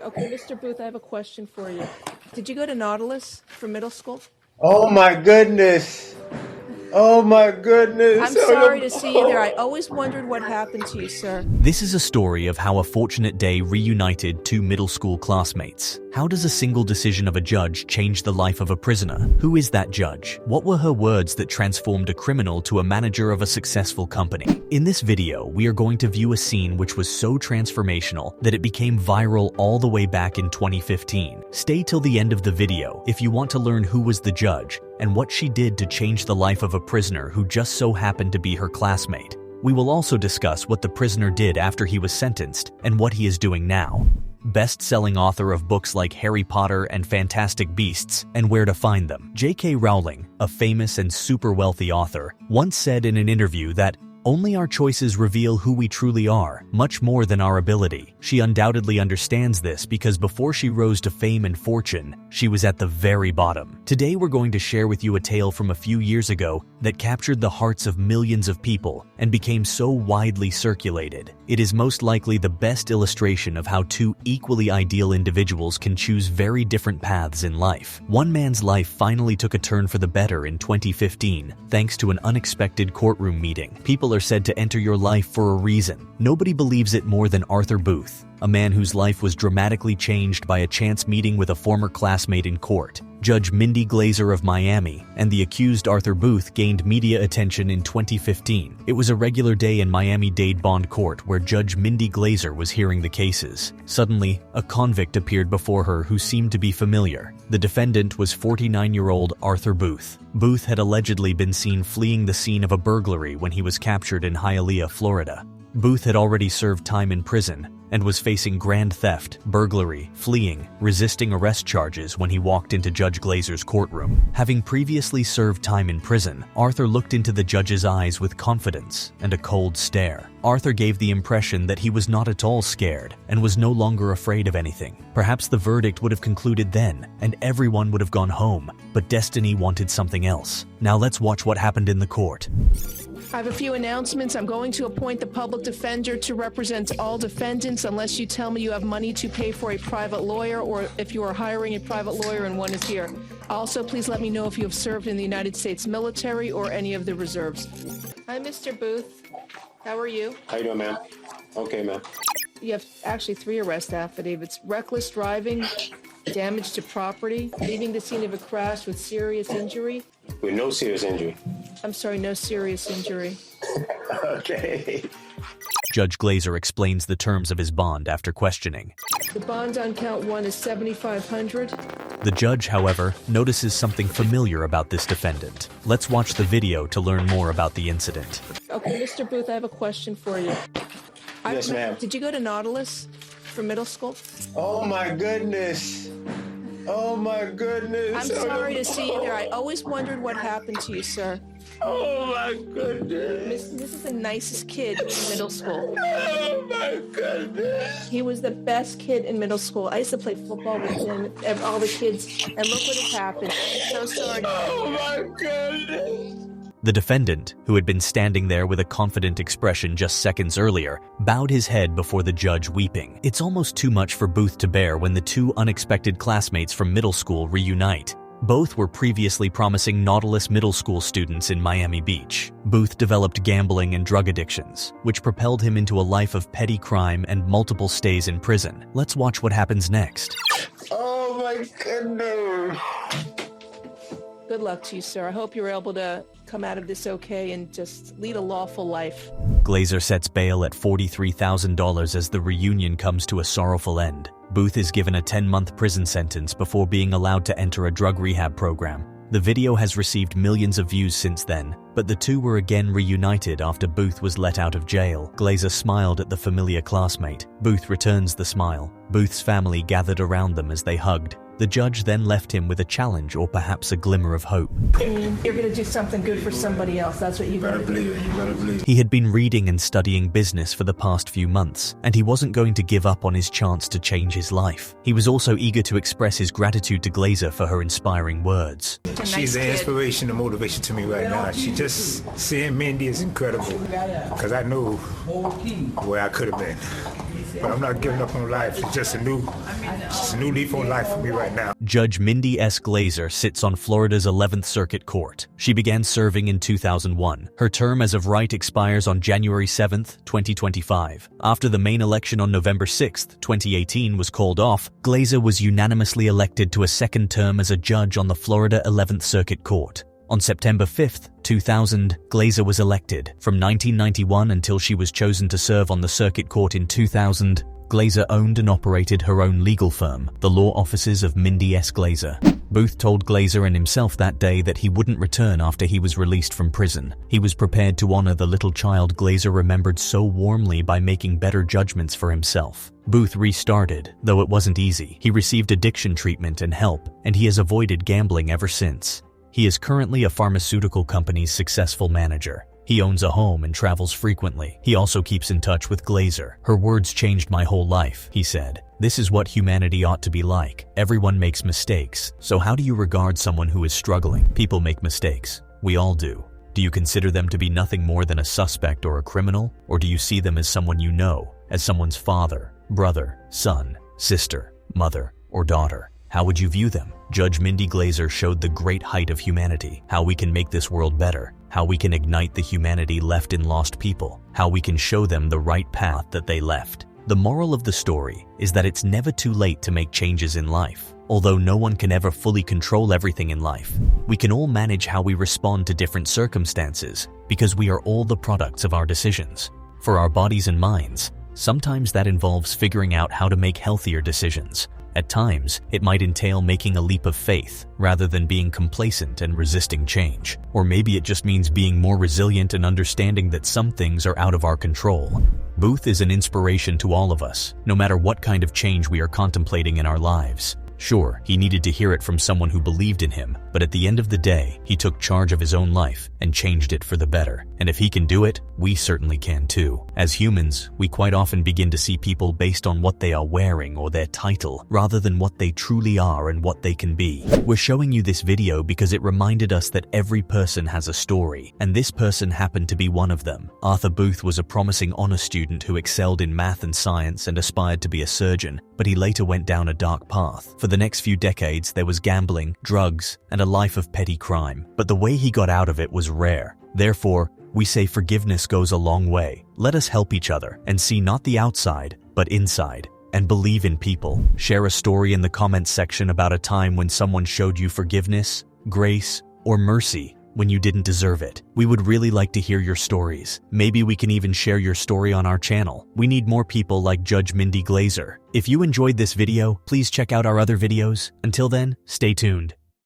Okay, Mr. Booth, I have a question for you. Did you go to Nautilus for middle school? Oh my goodness. Oh my goodness. I'm sorry to see you there. I always wondered what happened to you, sir. This is a story of how a fortunate day reunited two middle school classmates. How does a single decision of a judge change the life of a prisoner? Who is that judge? What were her words that transformed a criminal to a manager of a successful company? In this video, we are going to view a scene which was so transformational that it became viral all the way back in 2015. Stay till the end of the video if you want to learn who was the judge and what she did to change the life of a prisoner who just so happened to be her classmate. We will also discuss what the prisoner did after he was sentenced and what he is doing now. Best-selling author of books like Harry Potter and Fantastic Beasts and Where to Find Them, J.K. Rowling, a famous and super wealthy author, once said in an interview that only our choices reveal who we truly are, much more than our ability. She undoubtedly understands this because before she rose to fame and fortune, she was at the very bottom. Today we're going to share with you a tale from a few years ago that captured the hearts of millions of people and became so widely circulated. It is most likely the best illustration of how two equally ideal individuals can choose very different paths in life. One man's life finally took a turn for the better in 2015, thanks to an unexpected courtroom meeting. People are said to enter your life for a reason. Nobody believes it more than Arthur Booth, a man whose life was dramatically changed by a chance meeting with a former classmate in court. Judge Mindy Glazer of Miami and the accused Arthur Booth gained media attention in 2015. It was a regular day in Miami-Dade Bond Court where Judge Mindy Glazer was hearing the cases. Suddenly, a convict appeared before her who seemed to be familiar. The defendant was 49-year-old Arthur Booth. Booth had allegedly been seen fleeing the scene of a burglary when he was captured in Hialeah, Florida. Booth had already served time in prison and was facing grand theft, burglary, fleeing, resisting arrest charges when he walked into Judge Glazer's courtroom. Having previously served time in prison, Arthur looked into the judge's eyes with confidence and a cold stare. Arthur gave the impression that he was not at all scared and was no longer afraid of anything. Perhaps the verdict would have concluded then, and everyone would have gone home, but destiny wanted something else. Now let's watch what happened in the court. I have a few announcements. I'm going to appoint the public defender to represent all defendants unless you tell me you have money to pay for a private lawyer or if you are hiring a private lawyer and one is here. Also, please let me know if you have served in the United States military or any of the reserves. Hi, Mr. Booth. How are you? How you doing, ma'am? Okay, ma'am. You have actually 3 arrest affidavits. Reckless driving, damage to property, leaving the scene of a crash with serious injury. With no serious injury. I'm sorry, no serious injury. Okay. Judge Glazer explains the terms of his bond after questioning. The bond on count 1 is $7,500. The judge, however, notices something familiar about this defendant. Let's watch the video to learn more about the incident. Okay, Mr. Booth, I have a question for you. Yes, ma'am. Did you go to Nautilus for middle school? Oh my goodness. Oh my goodness. I'm sorry to see you there. I always wondered what happened to you, sir. Oh my goodness. This is the nicest kid in middle school. Oh my goodness. He was the best kid in middle school. I used to play football with him and all the kids, and look what has happened. I'm so sorry. Oh my goodness. The defendant, who had been standing there with a confident expression just seconds earlier, bowed his head before the judge, weeping. It's almost too much for Booth to bear when the two unexpected classmates from middle school reunite. Both were previously promising Nautilus middle school students in Miami Beach. Booth developed gambling and drug addictions, which propelled him into a life of petty crime and multiple stays in prison. Let's watch what happens next. Oh my goodness. Good luck to you, sir. I hope you're able to come out of this okay and just lead a lawful life. Glazer sets bail at $43,000 as the reunion comes to a sorrowful end. Booth is given a 10-month prison sentence before being allowed to enter a drug rehab program. The video has received millions of views since then, but the two were again reunited after Booth was let out of jail. Glazer smiled at the familiar classmate. Booth returns the smile. Booth's family gathered around them as they hugged. The judge then left him with a challenge or perhaps a glimmer of hope. You're going to do something good for somebody else. That's what you better believe. You better believe. He had been reading and studying business for the past few months, and he wasn't going to give up on his chance to change his life. He was also eager to express his gratitude to Glazer for her inspiring words. She's an inspiration and motivation to me right now. She just, seeing Mindy is incredible, because I know where I could have been. but I'm not giving up on life. It's just a new leaf on life for me right now. Judge Mindy S. Glazer sits on Florida's 11th Circuit Court. She began serving in 2001. Her term as of right expires on January 7, 2025. After the main election on November 6, 2018 was called off, Glazer was unanimously elected to a second term as a judge on the Florida 11th Circuit Court. On September 5, 2000, Glazer was elected. From 1991 until she was chosen to serve on the circuit court in 2000, Glazer owned and operated her own legal firm, the law offices of Mindy S. Glazer. Booth told Glazer and himself that day that he wouldn't return after he was released from prison. He was prepared to honor the little child Glazer remembered so warmly by making better judgments for himself. Booth restarted, though it wasn't easy. He received addiction treatment and help, and he has avoided gambling ever since. He is currently a pharmaceutical company's successful manager. He owns a home and travels frequently. He also keeps in touch with Glazer. Her words changed my whole life, he said. This is what humanity ought to be like. Everyone makes mistakes. So how do you regard someone who is struggling? People make mistakes. We all do. Do you consider them to be nothing more than a suspect or a criminal? Or do you see them as someone you know, as someone's father, brother, son, sister, mother, or daughter? How would you view them? Judge Mindy Glazer showed the great height of humanity, how we can make this world better, how we can ignite the humanity left in lost people, how we can show them the right path that they left. The moral of the story is that it's never too late to make changes in life. Although no one can ever fully control everything in life, we can all manage how we respond to different circumstances because we are all the products of our decisions. For our bodies and minds, sometimes that involves figuring out how to make healthier decisions. At times, it might entail making a leap of faith rather than being complacent and resisting change. Or maybe it just means being more resilient and understanding that some things are out of our control. Booth is an inspiration to all of us, no matter what kind of change we are contemplating in our lives. Sure, he needed to hear it from someone who believed in him, but at the end of the day, he took charge of his own life and changed it for the better. And if he can do it, we certainly can too. As humans, we quite often begin to see people based on what they are wearing or their title, rather than what they truly are and what they can be. We're showing you this video because it reminded us that every person has a story, and this person happened to be one of them. Arthur Booth was a promising honor student who excelled in math and science and aspired to be a surgeon, but he later went down a dark path. For the next few decades, there was gambling, drugs, and a life of petty crime. But the way he got out of it was rare. Therefore, we say forgiveness goes a long way. Let us help each other and see not the outside, but inside. And believe in people. Share a story in the comments section about a time when someone showed you forgiveness, grace, or mercy when you didn't deserve it. We would really like to hear your stories. Maybe we can even share your story on our channel. We need more people like Judge Mindy Glazer. If you enjoyed this video, please check out our other videos. Until then, stay tuned.